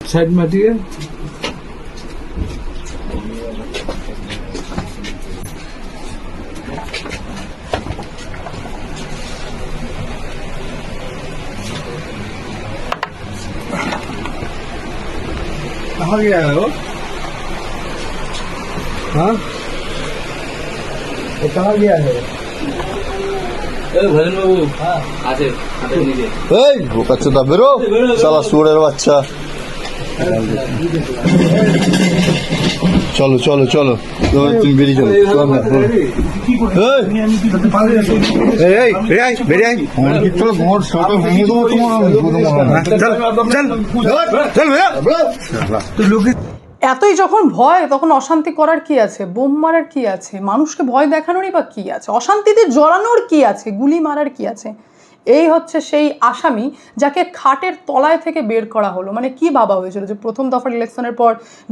Side में हटिए। कहाँ गया है वो? हाँ, वो कहाँ गया है? বাচ্চাটা বেরো, শালা শুয়োরের বাচ্চা। চলো চলো চলো, তুমি বেরিয়ে চলো। এতই যখন ভয় তখন অশান্তি করার কি আছে, বোম মারার কি আছে, মানুষকে ভয় দেখানোরই বা কি আছে, অশান্তিতে জড়ানোর কি আছে, গুলি মারার কি আছে? এই হচ্ছে সেই আসামি যাকে খাটের তলায় থেকে বের করা হলো। মানে কি ভাবা হয়েছিল যে প্রথম দফার ইলেকশনের পর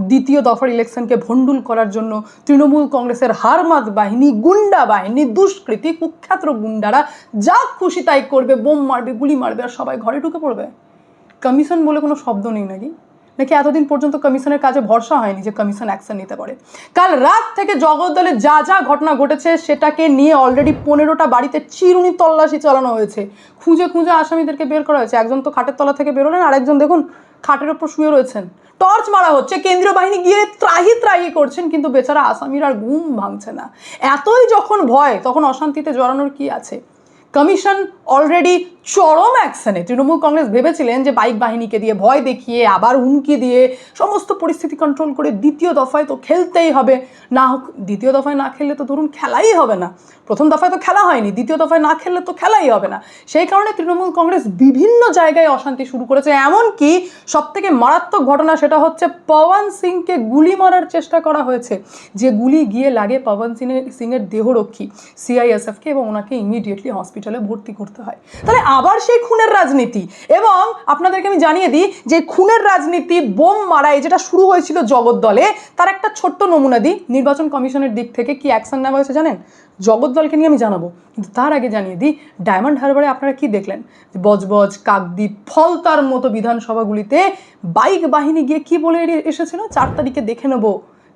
দ্বিতীয় দফার ইলেকশনকে ভণ্ডুল করার জন্য তৃণমূল কংগ্রেসের হারমাদ বাহিনী, গুন্ডা বাহিনী, দুষ্কৃতী, কুখ্যাত গুন্ডারা যা খুশি তাই করবে, বোম মারবে, গুলি মারবে, আর সবাই ঘরে ঢুকে পড়বে? কমিশন বলে কোনো শব্দ নেই নাকি? নাকি এতদিন পর্যন্ত কমিশনের কাজে ভরসা হয়নি যে কমিশন অ্যাকশন নিতে পারে? কাল রাত থেকে জগদ্দলে যা যা ঘটনা ঘটেছে সেটাকে নিয়ে অলরেডি 15টা বাড়িতে চিরুনি তল্লাশি চালানো হয়েছে, খুঁজে খুঁজে আসামিদেরকে বের করা হয়েছে। একজন তো খাটের তলা থেকে বেরোলেন, আরেকজন দেখুন খাটের ওপর শুয়ে রয়েছেন, টর্চ মারা হচ্ছে, কেন্দ্রীয় বাহিনী গিয়ে ত্রাহি ত্রাহি করছেন, কিন্তু বেচারা আসামির আর ঘুম ভাঙছে না। এতই যখন ভয় তখন অশান্তিতে জড়ানোর কি আছে? কমিশন অলরেডি চরম অ্যাকশনে। তৃণমূল কংগ্রেস ভেবেছিলেন যে বাইক বাহিনীকে দিয়ে ভয় দেখিয়ে, আবার হুমকি দিয়ে সমস্ত পরিস্থিতি কন্ট্রোল করে দ্বিতীয় দফায় তো খেলতেই হবে, না হোক দ্বিতীয় দফায় না খেললে তো ধরুন খেলাই হবে না। প্রথম দফায় তো খেলা হয়নি, দ্বিতীয় দফায় না খেললে তো খেলাই হবে না। সেই কারণে তৃণমূল কংগ্রেস বিভিন্ন জায়গায় অশান্তি শুরু করেছে। এমনকি সবথেকে মারাত্মক ঘটনা সেটা হচ্ছে পবন সিংকে গুলি মারার চেষ্টা করা হয়েছে, যে গুলি গিয়ে লাগে পবন সিংয়ের দেহরক্ষী সিআইএসএফকে, এবং ওনাকে ইমিডিয়েটলি হসপিটালে ভর্তি করতে হয়। তাহলে আবার সেই খুনের রাজনীতি। এবং আপনাদেরকে আমি জানিয়ে দিই যে খুনের রাজনীতি, বোম মারায় যেটা শুরু হয়েছিল জগদ্দলে, তার একটা ছোট্ট নমুনা দিই। নির্বাচন কমিশনের দিক থেকে কি অ্যাকশন নেওয়া হয়েছে জানেন? জগদ্দলকে নিয়ে আমি জানাবো, কিন্তু তার আগে জানিয়ে দিই ডায়মন্ড হারবারে আপনারা কি দেখলেন? বজবজ, কাকদ্বীপ, ফলতার মতো বিধানসভাগুলিতে বাইক বাহিনী গিয়ে কি বলে এসেছিল? 4 তারিখে দেখে নেব,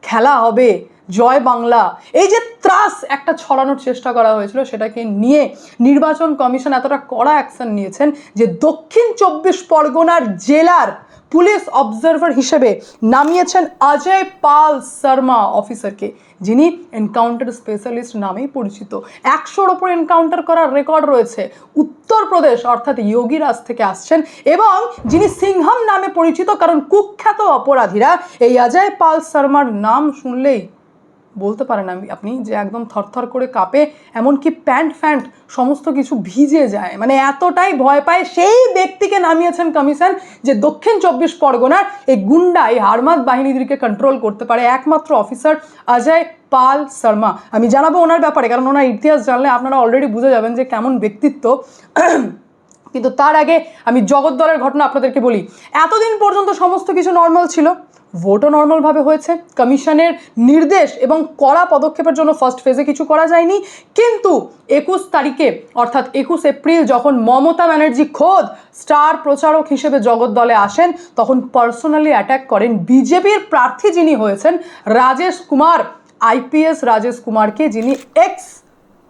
খেলা হবে, জয় বাংলা। এই যে ত্রাস একটা ছড়ানোর চেষ্টা করা হয়েছিল, সেটাকে নিয়ে নির্বাচন কমিশন এতটা কড়া অ্যাকশন নিয়েছেন যে দক্ষিণ 24 পরগনার জেলার পুলিশ অবজারভার হিসেবে নামিয়েছেন অজয় পাল শর্মা অফিসারকে, যিনি এনকাউন্টার স্পেশালিস্ট নামেই পরিচিত। 100-র ওপর এনকাউন্টার করার রেকর্ড রয়েছে। উত্তরপ্রদেশ অর্থাৎ যোগীরাজ থেকে আসছেন, এবং যিনি সিংহাম নামে পরিচিত, কারণ কুখ্যাত অপরাধীরা এই অজয় পাল শর্মার নাম শুনলেই বলতে পারেন আপনি যে একদম থরথর করে কাঁপে, এমনকি প্যান্ট ফ্যান্ট সমস্ত কিছু ভিজে যায়, মানে এতটাই ভয় পায়। সেই ব্যক্তিকে নামিয়েছেন কমিশন যে দক্ষিণ 24 পরগনার এই গুন্ডা, এই হারমাদ বাহিনীদেরকে কন্ট্রোল করতে পারে একমাত্র অফিসার অজয় পাল শর্মা। আমি জানাবো ওনার ব্যাপারে, কারণ ওনার ইতিহাস জানলে আপনারা অলরেডি বুঝে যাবেন যে কেমন ব্যক্তিত্ব। কিন্তু তার আগে আমি জগদ্দলের ঘটনা আপনাদেরকে বলি। এতদিন পর্যন্ত সমস্ত কিছু নর্মাল ছিল, ভোটও নর্মালভাবে হয়েছে, কমিশনের নির্দেশ এবং কড়া পদক্ষেপের জন্য ফার্স্ট ফেজে কিছু করা যায়নি। কিন্তু 21 তারিখে অর্থাৎ 21 এপ্রিল যখন মমতা ব্যানার্জি খোদ স্টার প্রচারক হিসেবে জগদ্দলে আসেন, তখন পার্সোনালি অ্যাটাক করেন বিজেপির প্রার্থী যিনি হয়েছেন রাজেশ কুমার, আইপিএস রাজেশ কুমারকে, যিনি এক্স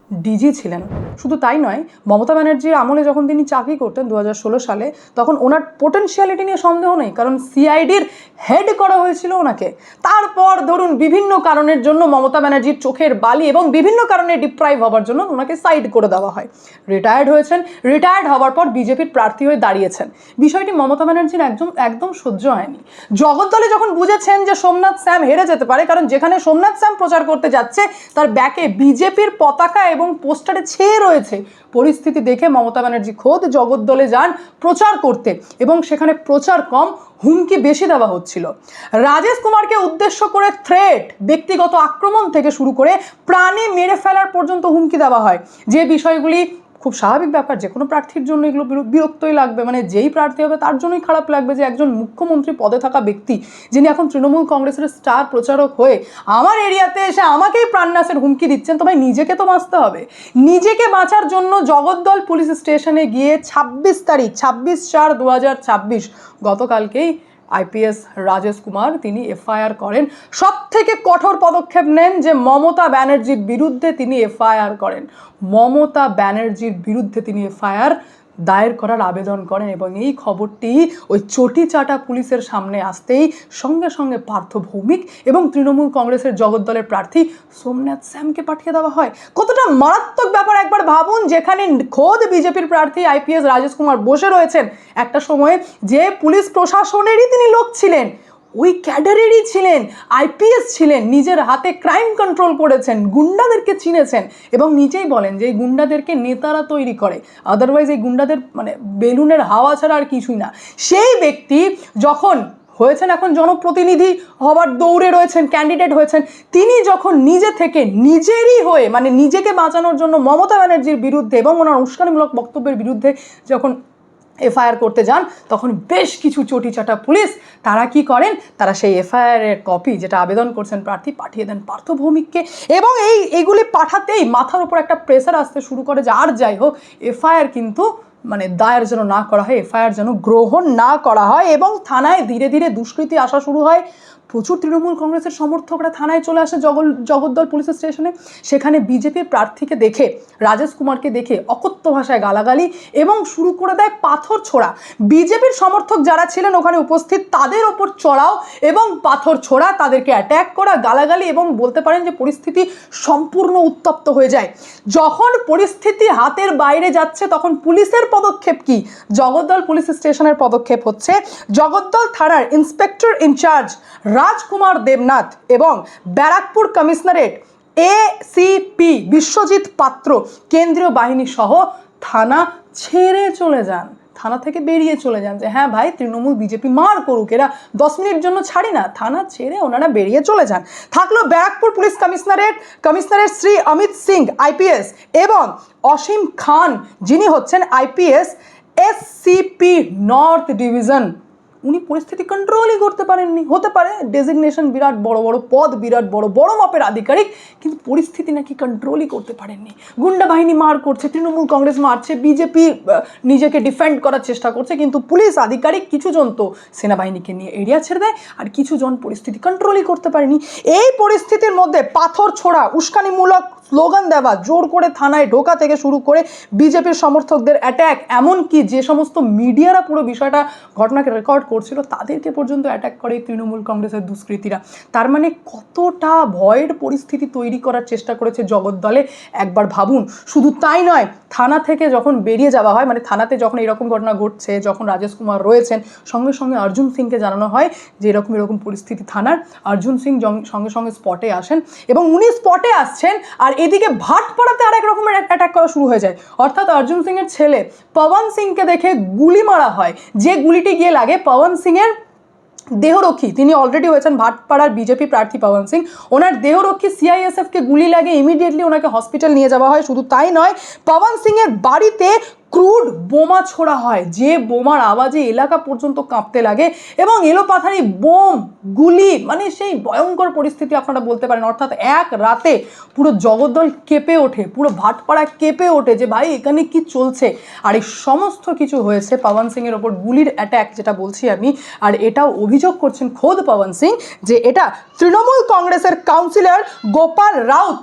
ডিজি ছিলেন। শুধু তাই নয়, মমতা ব্যানার্জির আমলে যখন তিনি চাকরি করতেন 2016 সালে, তখন ওনার পোটেনশিয়ালিটি নিয়ে সন্দেহ নেই, কারণ সিআইডির হেড করা হয়েছিল ওনাকে। তারপর ধরুন বিভিন্ন কারণের জন্য মমতা ব্যানার্জির চোখের বালি এবং বিভিন্ন কারণে ডিপ্রাইভ হওয়ার জন্য ওনাকে সাইড করে দেওয়া হয়। রিটায়ার্ড হয়েছেন, রিটায়ার্ড হওয়ার পর বিজেপির প্রার্থী হয়ে দাঁড়িয়েছেন। বিষয়টি মমতা ব্যানার্জির একদম সহ্য হয়নি। জগদ্দলে যখন বুঝেছেন যে সোমনাথ স্যাম হেরে যেতে পারে, কারণ যেখানে সোমনাথ স্যাম প্রচার করতে যাচ্ছে তার ব্যাকে বিজেপির পতাকা এবং পোস্টারে ছেয়ে রয়েছে, পরিস্থিতি দেখে মমতা ব্যানার্জি খোদ জগদ্দলে যান প্রচার করতে, এবং সেখানে প্রচার কম, হুমকি বেশি দেওয়া হচ্ছিল। রাজেশ কুমারকে উদ্দেশ্য করে থ্রেট, ব্যক্তিগত আক্রমণ থেকে শুরু করে প্রাণে মেরে ফেলার পর্যন্ত হুমকি দেওয়া হয়, যে বিষয়গুলি খুব স্বাভাবিক ব্যাপার। যে কোনো প্রার্থীর জন্য এগুলো বিরক্তই লাগবে, মানে যেই প্রার্থী হবে তার জন্যই খারাপ লাগবে যে একজন মুখ্যমন্ত্রী পদে থাকা ব্যক্তি, যিনি এখন তৃণমূল কংগ্রেসের স্টার প্রচারক হয়ে আমার এরিয়াতে এসে আমাকেই প্রাণনাশের হুমকি দিচ্ছেন। তো ভাই নিজেকে তো বাঁচতে হবে। নিজেকে বাঁচার জন্য জগদ্দল পুলিশ স্টেশনে গিয়ে 26 তারিখ 26/4/2026 গতকালকেই আইপিএস রাজেশ কুমার তিনি এফআইআর করেন, সব থেকে কঠোর পদক্ষেপ নেন যে মমতা ব্যানার্জির বিরুদ্ধে তিনি এফআইআর করেন, মমতা ব্যানার্জির বিরুদ্ধে তিনি এফআইআর দায়ের করার আবেদন করেন। এবং এই খবরটি ওই চটি চাটা পুলিশের সামনে আসতেই সঙ্গে সঙ্গে পার্থ ভৌমিক এবং তৃণমূল কংগ্রেসের জগদ্দলের প্রার্থী সোমনাথ স্যামকে পাঠিয়ে দেওয়া হয়। কতটা মারাত্মক ব্যাপার একবার ভাবুন, যেখানে খোদ বিজেপির প্রার্থী আইপিএস রাজেশ কুমার বসে রয়েছেন একটা সময়ে, যে পুলিশ প্রশাসনেরই তিনি লোক ছিলেন, ওই ক্যাডারেরই ছিলেন, আইপিএস ছিলেন, নিজের হাতে ক্রাইম কন্ট্রোল করেছেন, গুন্ডাদেরকে চিনেছেন এবং নিজেই বলেন যে এই গুন্ডাদেরকে নেতারা তৈরি করে, আদারওয়াইজ এই গুন্ডাদের মানে বেলুনের হাওয়া ছাড়া আর কিছুই না। সেই ব্যক্তি যখন হয়েছেন এখন জনপ্রতিনিধি হবার দৌড়ে রয়েছেন, ক্যান্ডিডেট হয়েছেন, তিনি যখন নিজে থেকে নিজেরই হয়ে মানে নিজেকে বাঁচানোর জন্য মমতা ব্যানার্জির বিরুদ্ধে এবং ওনার উস্কানিমূলক বক্তব্যের বিরুদ্ধে যখন এফআইআর করতে যান, তখন বেশ কিছু চটিচাটা পুলিশ তারা কি করেন, তারা সেই এফআইআরের কপি যেটা আবেদন করছেন প্রার্থী পাঠিয়ে দেন পার্থ ভৌমিককে। এবং এইগুলি পাঠাতেই মাথার উপর একটা প্রেসার আসতে শুরু করে যে আর যাই হোক এফআইআর কিন্তু মানে দায়ের যেন না করা হয়, এফআইআর যেন গ্রহণ না করা হয়। এবং থানায় ধীরে ধীরে দুষ্কৃতী আসা শুরু হয়। প্রচুর তৃণমূল কংগ্রেসের সমর্থকরা থানায় চলে আসে জগদ্দল পুলিশ স্টেশনে। সেখানে বিজেপির প্রার্থীকে দেখে, রাজেশ কুমারকে দেখে অকথ্য ভাষায় গালাগালি এবং শুরু করে দেয় পাথর ছোড়া। বিজেপির সমর্থক যারা ছিলেন ওখানে উপস্থিত তাদের ওপর চড়াও এবং পাথর ছোড়া, তাদেরকে অ্যাট্যাক করা, গালাগালি, এবং বলতে পারেন যে পরিস্থিতি সম্পূর্ণ উত্তপ্ত হয়ে যায়। যখন পরিস্থিতি হাতের বাইরে যাচ্ছে তখন পুলিশের পদক্ষেপ কি? জগদ্দল পুলিশ স্টেশনের পদক্ষেপ হচ্ছে জগদ্দল থানার ইন্সপেক্টর ইনচার্জ রাজকুমার দেবনাথ এবং ব্যারাকপুর কমিশনারেট এসিপি বিশ্বজিৎ পাত্র কেন্দ্রীয় বাহিনী সহ থানা ছেড়ে চলে যান, থানা থেকে বেরিয়ে চলে যান যে হ্যাঁ ভাই তৃণমূল বিজেপি মার করুক, এরা 10 মিনিট জন্য ছাড়ি না। থানা ছেড়ে ওনারা বেরিয়ে চলে যান। থাকলো Barrackpore police commissionerate Shri Amit Singh IPS এবং অসীম খান যিনি হচ্ছেন আইপিএস এসসিপি নর্থ ডিভিশন। উনি পরিস্থিতি কন্ট্রোলই করতে পারেননি। হতে পারে ডেজিগনেশন বিরাট বড় বড় পদ, বিরাট বড় বড় মাপের আধিকারিক, কিন্তু পরিস্থিতি নাকি কন্ট্রোলই করতে পারেননি। গুন্ডা বাহিনী মার করছে, তৃণমূল কংগ্রেস মারছে, বিজেপি নিজেকে ডিফেন্ড করার চেষ্টা করছে, কিন্তু পুলিশ আধিকারিক কিছুজন তো সেনাবাহিনীকে নিয়ে এরিয়া ছেড়ে দেয় আর কিছুজন পরিস্থিতি কন্ট্রোলই করতে পারেনি। এই পরিস্থিতির মধ্যে পাথর ছোড়া, উস্কানিমূলক স্লোগান দেওয়া, জোর করে থানায় ঢোকা থেকে শুরু করে বিজেপির সমর্থকদের অ্যাট্যাক, এমনকি যে সমস্ত মিডিয়ারা পুরো বিষয়টা ঘটনাকে রেকর্ড করছিল তাদেরকে পর্যন্ত অ্যাটাক করে তৃণমূল কংগ্রেসের দুষ্কৃতীরা। তার মানে কতটা ভয়ের পরিস্থিতি তৈরি করার চেষ্টা করেছে জগদ্দলে একবার ভাবুন। শুধু তাই নয়, থানা থেকে যখন বেরিয়ে যাওয়া হয়, মানে থানাতে যখন এরকম ঘটনা ঘটছে, যখন রাজেশ কুমার রয়েছেন, সঙ্গে সঙ্গে অর্জুন সিংকে জানানো হয় যে এরকম পরিস্থিতি থানার। অর্জুন সিং সঙ্গে সঙ্গে স্পটে আসেন এবং উনি স্পটে আসছেন আর এদিকে ভাটপাড়াতে আরেক রকমের অ্যাটাক করা শুরু হয়ে যায়। অর্থাৎ অর্জুন সিংয়ের ছেলে পবন সিংকে দেখে গুলি মারা হয়। যে গুলিটি গিয়ে লাগে পবন সিংয়ের দেহরক্ষী, তিনি অলরেডি হয়েছেন ভাটপাড়ার বিজেপি প্রার্থী পবন সিং, ওনার দেহরক্ষী সিআইএসএফকে গুলি লাগে, ইমিডিয়েটলি ওনাকে হসপিটাল নিয়ে যাওয়া হয়। শুধু তাই নয়, পবন সিংয়ের বাড়িতে ক্রুড বোমা ছোড়া হয়, যে বোমার আওয়াজে এলাকা পর্যন্ত কাঁপতে লাগে এবং এলোপাথারি বোম, গুলি, মানে সেই ভয়ঙ্কর পরিস্থিতি আপনারা বলতে পারেন। অর্থাৎ এক রাতে পুরো জগদ্দল কেঁপে ওঠে, পুরো ভাটপাড়া কেঁপে ওঠে যে ভাই এখানে কি চলছে। আর এই সমস্ত কিছু হয়েছে পবন সিংয়ের ওপর গুলির অ্যাট্যাক যেটা বলছি আমি। আর এটাও অভিযোগ করছেন খোদ পবন সিং যে এটা তৃণমূল কংগ্রেসের কাউন্সিলর গোপাল রাউত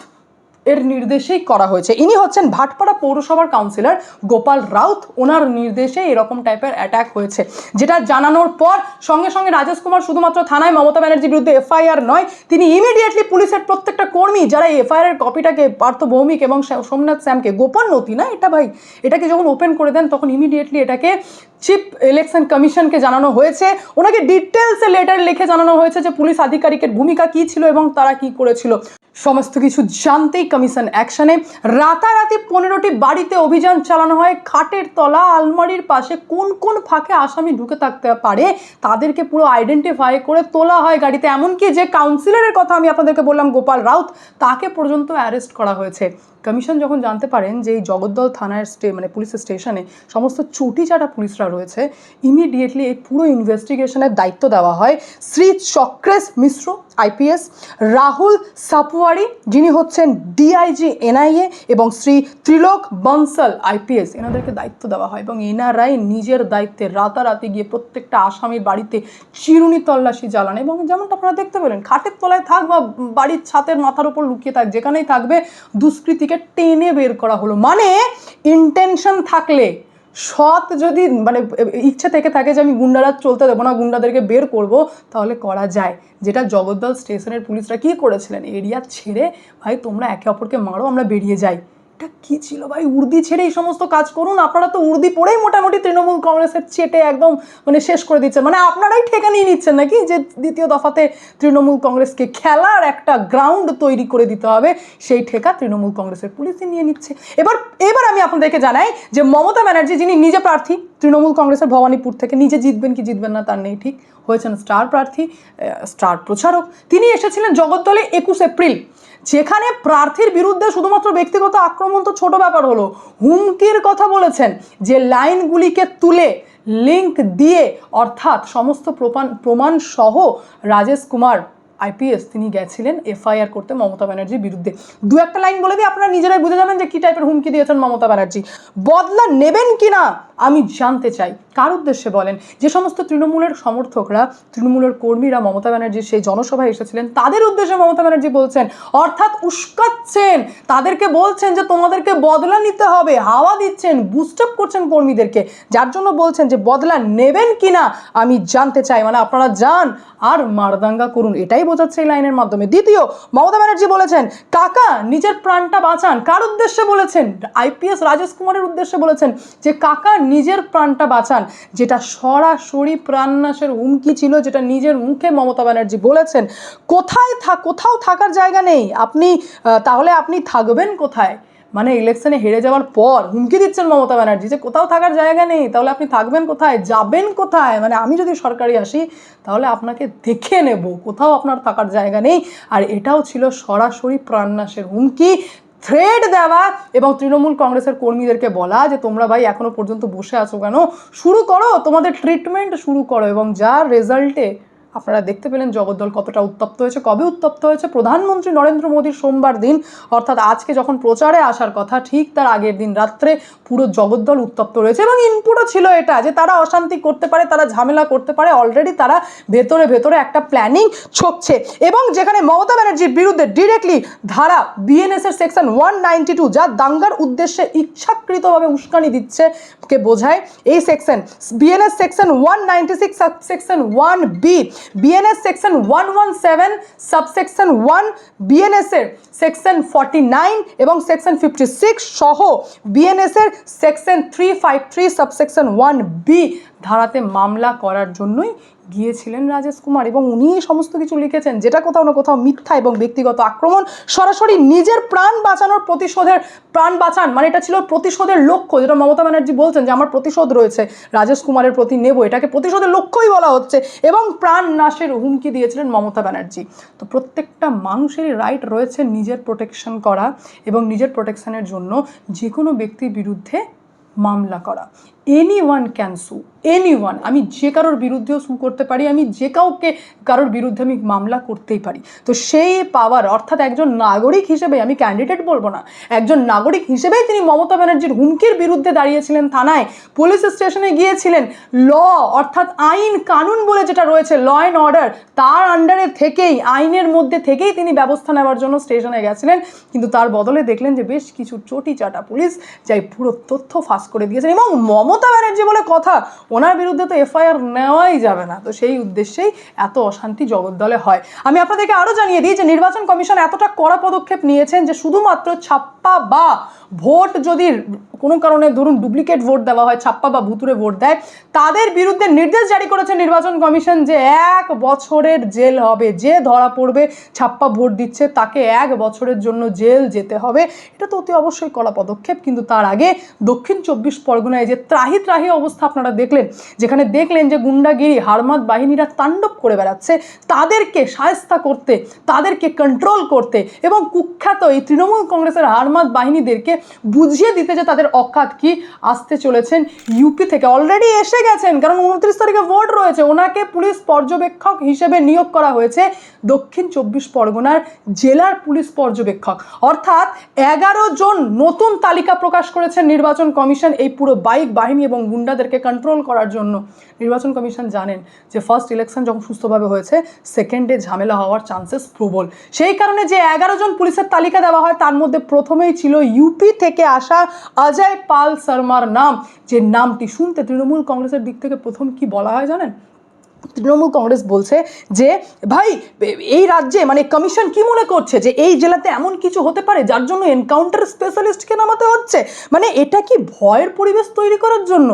এর নির্দেশেই করা হয়েছে। ইনি হচ্ছেন ভাটপাড়া পৌরসভার কাউন্সিলর গোপাল রাউত, ওনার নির্দেশে এরকম টাইপের অ্যাটাক হয়েছে। যেটা জানানোর পর সঙ্গে সঙ্গে রাজেশ কুমার শুধুমাত্র থানায় মমতা ব্যানার্জির বিরুদ্ধে এফআইআর নয়, তিনি ইমিডিয়েটলি পুলিশের প্রত্যেকটা কর্মী যারা এফআইআর এর কপিটাকে পার্থ ভৌমিক এবং সোমনাথ স্যামকে, গোপন নথি না এটা ভাই, এটাকে যখন ওপেন করে দেন তখন ইমিডিয়েটলি এটাকে চিফ ইলেকশন কমিশনকে জানানো হয়েছে। ওনাকে ডিটেলসে লেটার লিখে জানানো হয়েছে যে পুলিশ আধিকারিকের ভূমিকা কী ছিল এবং তারা কি করেছিল। সমস্ত কিছু জানতেই কমিশন অ্যাকশনে। রাতারাতি 15টি বাড়িতে অভিযান চালানো হয়। খাটের তলা, আলমারির পাশে কোন কোন ফাঁকে আসামি ঢুকে থাকতে পারে তাদেরকে পুরো আইডেন্টিফাই করে তোলা হয় গাড়িতে। এমনকি যে কাউন্সিলরের কথা আমি আপনাদেরকে বললাম গোপাল রাউত, তাকে পর্যন্ত অ্যারেস্ট করা হয়েছে। কমিশন যখন জানতে পারেন যে এই জগদ্দল থানার মানে পুলিশ স্টেশনে সমস্ত চটিচাটা পুলিশরা রয়েছে, ইমিডিয়েটলি এই পুরো ইনভেস্টিগেশনের দায়িত্ব দেওয়া হয় শ্রী চক্রেশ মিশ্র আইপিএস, রাহুল সাপুয়া তিওয়ারি যিনি হচ্ছেন ডিআইজি এনআইএ এবং শ্রী ত্রিলোক বনসল আইপিএস, এনাদেরকে দায়িত্ব দেওয়া হয় এবং এনারাই নিজের দায়িত্বে রাতারাতি গিয়ে প্রত্যেকটা আসামির বাড়িতে চিরুনি তল্লাশি জ্বালান। এবং যেমনটা আপনারা দেখতে পেলেন, খাটের তলায় থাক বা বাড়ির ছাতের মাথার উপর লুকিয়ে থাক, যেখানেই থাকবে দুষ্কৃতীকে টেনে বের করা হলো। মানে ইন্টেনশন থাকলে, সৎ যদি মানে ইচ্ছে থেকে থাকে যে আমি গুন্ডারাজ চলতে দেবো না, গুন্ডাদেরকে বের করব, তাহলে করা যায়। যেটা জগদ্দল স্টেশনের পুলিশরা কি করেছিলেন, এরিয়া ছেড়ে ভাই তোমরা একে অপরকে মারো, আমরা বেরিয়ে যাই। এটা কী ছিল ভাই, উর্দি ছেড়ে এই সমস্ত কাজ করুন। আপনারা তো উর্দি পড়েই মোটামুটি তৃণমূল কংগ্রেসের চেটে একদম মানে শেষ করে দিচ্ছেন। মানে আপনারাই ঠেকা নিয়ে নিচ্ছেন নাকি যে দ্বিতীয় দফাতে তৃণমূল কংগ্রেসকে খেলার একটা গ্রাউন্ড তৈরি করে দিতে হবে, সেই ঠেকা তৃণমূল কংগ্রেসের পুলিশই নিয়ে নিচ্ছে। এবার আমি আপনাদেরকে জানাই যে মমতা ব্যানার্জি, যিনি নিজে প্রার্থী তৃণমূল কংগ্রেসের ভবানীপুর থেকে, নিজে জিতবেন কি জিতবেন না তার নেই ঠিক, হয়েছেন স্টার প্রার্থী, স্টার প্রচারক। তিনি এসেছিলেন জগদ্দলে 21 এপ্রিল, যেখানে প্রার্থীর বিরুদ্ধে শুধুমাত্র ব্যক্তিগত আক্রমণ তো ছোট ব্যাপার হলো, হুমকির কথা বলেছেন যে লাইনগুলিকে তুলে লিঙ্ক দিয়ে, অর্থাৎ সমস্ত প্রমাণ সহ রাজেশ কুমার আইপিএস তিনি গেছিলেন এফআইআর করতে মমতা ব্যানার্জির বিরুদ্ধে। দু একটা লাইন বলে দিয়ে আপনারা নিজেরাই বুঝে যাবেন যে কী টাইপের হুমকি দিয়েছেন মমতা ব্যানার্জি। বদলা নেবেন কি না আমি জানতে চাই, কার উদ্দেশ্যে বলেন? যে সমস্ত তৃণমূলের সমর্থকরা, তৃণমূলের কর্মীরা মমতা ব্যানার্জির সেই জনসভায় এসেছিলেন, তাদের উদ্দেশ্যে মমতা ব্যানার্জি বলছেন, অর্থাৎ উস্কাচ্ছেন, তাদেরকে বলছেন যে তোমাদেরকে বদলা নিতে হবে, হাওয়া দিচ্ছেন, বুস্ট আপ করছেন কর্মীদেরকে, যার জন্য বলছেন যে বদলা নেবেন কি না আমি জানতে চাই। মানে আপনারা যান আর মারদাঙ্গা করুন, এটাই বোঝাচ্ছে এই লাইনের মাধ্যমে। দ্বিতীয়, মমতা ব্যানার্জি বলেছেন কাকা নিজের প্রাণটা বাঁচান। কার উদ্দেশ্যে বলেছেন? আইপিএস রাজেশ কুমারের উদ্দেশ্যে বলেছেন যে কাকা নিজের প্রাণটা বাঁচান, যেটা সরাসরি প্রাণনাশের হুমকি ছিল, যেটা নিজের মুখে মমতা ব্যানার্জি বলেছেন। কোথাও থাকার জায়গা নেই, তাহলে আপনি থাকবেন কোথায়? মানে ইলেকশনে হেরে যাওয়ার পর হুমকি দিচ্ছেন মমতা ব্যানার্জি যে কোথাও থাকার জায়গা নেই, তাহলে আপনি থাকবেন কোথায়, যাবেন কোথায়? মানে আমি যদি সরকারি আসি তাহলে আপনাকে দেখে নেব, কোথাও আপনার থাকার জায়গা নেই। আর এটাও ছিল সরাসরি প্রাণনাশের হুমকি, থ্রেড দেওয়া এবং তৃণমূল কংগ্রেসের কর্মীদেরকে বলা যে তোমরা ভাই এখনো পর্যন্ত বসে আছো কেন, শুরু করো, তোমাদের ট্রিটমেন্ট শুরু করো। এবং যার রেজাল্টে আপনারা দেখতে পেলেন জগদ্দল কতটা উত্তপ্ত হয়েছে। কবে উত্তপ্ত হয়েছে? প্রধানমন্ত্রী নরেন্দ্র মোদীর সোমবার দিন, অর্থাৎ আজকে যখন প্রচারে আসার কথা, ঠিক তার আগের দিন রাত্রে পুরো জগদ্দল উত্তপ্ত রয়েছে। এবং ইনপুটও ছিল এটা যে তারা অশান্তি করতে পারে, তারা ঝামেলা করতে পারে, অলরেডি তারা ভেতরে একটা প্ল্যানিং ছকছে। এবং যেখানে মমতা ব্যানার্জির বিরুদ্ধে ডিরেক্টলি ধারা বিএনএস এর সেকশন 192, যা দাঙ্গার উদ্দেশ্যে ইচ্ছাকৃতভাবে উস্কানি দিচ্ছে কে বোঝায়, এই section BNS section 196 subsection 1B, BNS section 117 subsection 1, BNS এর সেকশন 49 এবং সেকশন 56 সহ বিএনএস এর সেকশন 353 সাবসেকশন 1B ধারাতে মামলা করার জন্যই গিয়েছিলেন রাজেশ কুমার। এবং উনি সমস্ত কিছু লিখেছেন, যেটা কোথাও না কোথাও মিথ্যা এবং ব্যক্তিগত আক্রমণ, সরাসরি নিজের প্রাণ বাঁচানোর প্রাণ বাঁচান, মানে এটা ছিল প্রতিশোধের লক্ষ্য, যেটা মমতা ব্যানার্জি বলছেন যে আমার প্রতিশোধ রয়েছে রাজেশ কুমারের প্রতি নেব, এটাকে প্রতিশোধের লক্ষ্যই বলা হচ্ছে। এবং প্রাণ নাশের হুমকি দিয়েছিলেন মমতা ব্যানার্জি। তো প্রত্যেকটা মানুষেরই রাইট রয়েছে নিজের প্রোটেকশন করা এবং নিজের প্রোটেকশনের জন্য যে কোনো ব্যক্তির বিরুদ্ধে মামলা করা। এনিওয়ান ক্যান সু, এনিওয়ান, আমি যে কারোর বিরুদ্ধেও সু করতে পারি, আমি যে কারোর বিরুদ্ধে আমি মামলা করতেই পারি। তো সেই পাওয়ার, অর্থাৎ একজন নাগরিক হিসেবে, আমি ক্যান্ডিডেট বলবো না, একজন নাগরিক হিসেবেই তিনি মমতা ব্যানার্জির হুমকির বিরুদ্ধে দাঁড়িয়েছিলেন থানায়, পুলিশ স্টেশনে গিয়েছিলেন। ল অর্থাৎ আইন কানুন বলে যেটা রয়েছে, ল অ্যান্ড অর্ডার, তার আন্ডারে থেকেই, আইনের মধ্যে থেকেই তিনি ব্যবস্থা নেওয়ার জন্য স্টেশনে গেছিলেন। কিন্তু তার বদলে দেখলেন যে বেশ কিছু চটি চাটা পুলিশ যাই পুরো তথ্য ফাঁস করে দিয়েছেন। এবং মমতা ব্যানার্জি বলে কথা, ওনার বিরুদ্ধে তো এফআইআর নেওয়াই যাবে না। তো সেই উদ্দেশ্যেই এত অশান্তি জগদ্দলে হয়। আমি আপনাদেরকে আরও জানিয়ে দিই যে নির্বাচন কমিশন এতটা কড়া পদক্ষেপ নিয়েছেন যে শুধুমাত্র ছাপ্পা বা ভোট যদি কোনো কারণে ধরুন ডুপ্লিকেট ভোট দেওয়া হয়, ছাপ্পা বা ভুতুরে ভোট দেয়, তাদের বিরুদ্ধে নির্দেশ জারি করেছে নির্বাচন কমিশন যে 1 বছরের জেল হবে। যে ধরা পড়বে ছাপ্পা ভোট দিচ্ছে তাকে 1 বছরের জন্য জেল যেতে হবে। এটা তো অতি অবশ্যই কড়া পদক্ষেপ। কিন্তু তার আগে দক্ষিণ 24 পরগনায় যে ত্রাহি অবস্থা আপনারা দেখলেন, যেখানে দেখলেন যে গুন্ডাগিরি হারমাদ বাহিনীরা তাণ্ডব করে বেড়াচ্ছে, তাদেরকে শায়েস্তা করতে, তাদেরকে কন্ট্রোল করতে এবং কুখ্যাত এই তৃণমূল কংগ্রেসের হারমাদ বাহিনীদেরকে বুঝিয়ে দিতে যে তাদের কংগ্রেসের অকাত কি, আসতে চলেছেন ইউপি থেকে, অলরেডি এসে গেছেন, কারণ 29 তারিখে ভোট রয়েছে। ওনাকে পুলিশ পর্যবেক্ষক হিসেবে নিয়োগ করা হয়েছে দক্ষিণ 24 পরগনার জেলার পুলিশ পর্যবেক্ষক। অর্থাৎ 11 জন নতুন তালিকা প্রকাশ করেছেন নির্বাচন কমিশন এই পুরো বাইক বাহিনী এবং গুন্ডাদেরকে কন্ট্রোল করার জন্য। নির্বাচন কমিশন জানেন যে ফার্স্ট ইলেকশন যখন সুস্থভাবে হয়েছে, সেকেন্ডে ঝামেলা হওয়ার চান্সেস প্রবল। সেই কারণে যে 11 জন পুলিশের তালিকা দেওয়া হয় তার মধ্যে প্রথমেই ছিল ইউপি থেকে আসা অজয় পাল শর্মার নাম, যে নামটি শুনতে তৃণমূল কংগ্রেসের দিক থেকে প্রথম কি বলা হয় জানেন? তৃণমূল কংগ্রেস বলছে যে ভাই এই রাজ্যে মানে কমিশন কি মনে করছে যে এই জেলাতে এমন কিছু হতে পারে যার জন্য এনকাউন্টার স্পেশালিস্টকে নামাতে হচ্ছে, মানে এটা কি ভয়ের পরিবেশ তৈরি করার জন্য?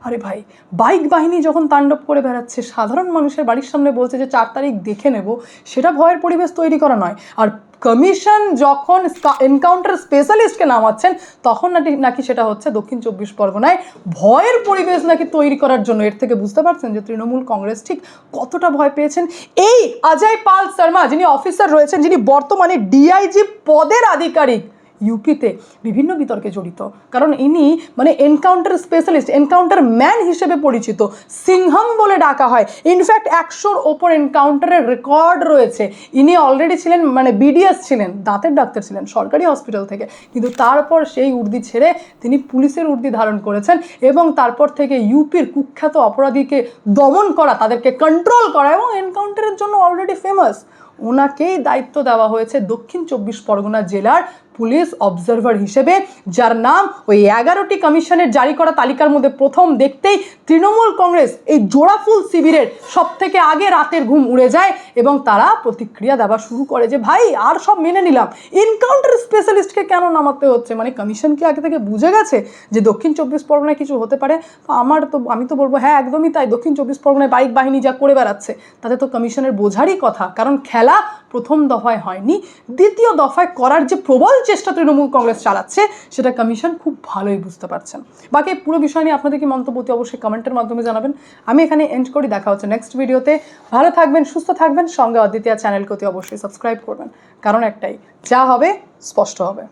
আরে ভাই, বাইক বাহিনী যখন তাণ্ডব করে বেড়াচ্ছে, সাধারণ মানুষের বাড়ির সামনে বলছে যে 4 তারিখ দেখে নেব, সেটা ভয়ের পরিবেশ তৈরি করা নয়। আর কমিশন যখন এনকাউন্টার স্পেশালিস্টকে নামাচ্ছেন তখন নাকি সেটা হচ্ছে দক্ষিণ 24 পরগনায় ভয়ের পরিবেশ নাকি তৈরি করার জন্য। এর থেকে বুঝতে পারছেন যে তৃণমূল কংগ্রেস ঠিক কতটা ভয় পেয়েছেন। এই অজয় পাল শর্মা যিনি অফিসার রয়েছেন, যিনি বর্তমানে ডিআইজি পদের আধিকারিক, ইউপিতে বিভিন্ন বিতর্কে জড়িত, কারণ ইনি মানে এনকাউন্টার স্পেশালিস্ট, এনকাউন্টার ম্যান হিসেবে পরিচিত, সিংহাম বলে ডাকা হয়। ইনফ্যাক্ট 100-র ওপর এনকাউন্টারের রেকর্ড রয়েছে। ইনি অলরেডি ছিলেন মানে বিডিএস ছিলেন, দাঁতের ডাক্তার ছিলেন সরকারি হসপিটাল থেকে, কিন্তু তারপর সেই উর্দি ছেড়ে তিনি পুলিশের উর্দি ধারণ করেছেন এবং তারপর থেকে ইউপির কুখ্যাত অপরাধীকে দমন করা, তাদেরকে কন্ট্রোল করা এবং এনকাউন্টারের জন্য অলরেডি ফেমাস। ওনাকেই দায়িত্ব দেওয়া হয়েছে দক্ষিণ 24 পরগনা জেলার পুলিশ অবজারভার হিসেবে, যার নাম ওই 11টি কমিশনের জারি করা তালিকার মধ্যে প্রথম দেখতেই তৃণমূল কংগ্রেস এই জোড়াফুল শিবিরের সব থেকে আগে রাতের ঘুম উড়ে যায় এবং তারা প্রতিক্রিয়া দেওয়া শুরু করে যে ভাই আর সব মেনে নিলাম, এনকাউন্টার স্পেশালিস্টকে কেন নামাতে হচ্ছে? মানে কমিশন কি আগে থেকে বুঝে গেছে যে দক্ষিণ 24 পরগনায় কিছু হতে পারে? তো আমি তো বলবো হ্যাঁ একদমই তাই। দক্ষিণ 24 পরগনায় বাইক বাহিনী যা করে বেড়াচ্ছে তাতে তো কমিশনের বোঝারই কথা, কারণ খেলা প্রথম দফায় হয়নি, দ্বিতীয় দফায় করার যে প্রবল চেষ্টা তৃণমূল কংগ্রেস চালাচ্ছে সেটা কমিশন খুব ভালোই বুঝতে পারছেন। বাকি পুরো বিষয় নিয়ে আপনাদের কি মন্তব্য অবশ্যই কমেন্টের মাধ্যমে জানাবেন। আমি এখানে এন্ড করি, দেখা হচ্ছে নেক্সট ভিডিওতে। ভালো থাকবেন, সুস্থ থাকবেন, সঙ্গে অদ্বিতীয়া চ্যানেলকে অবশ্যই সাবস্ক্রাইব করবেন, কারণ একটাই, যা হবে স্পষ্ট হবে।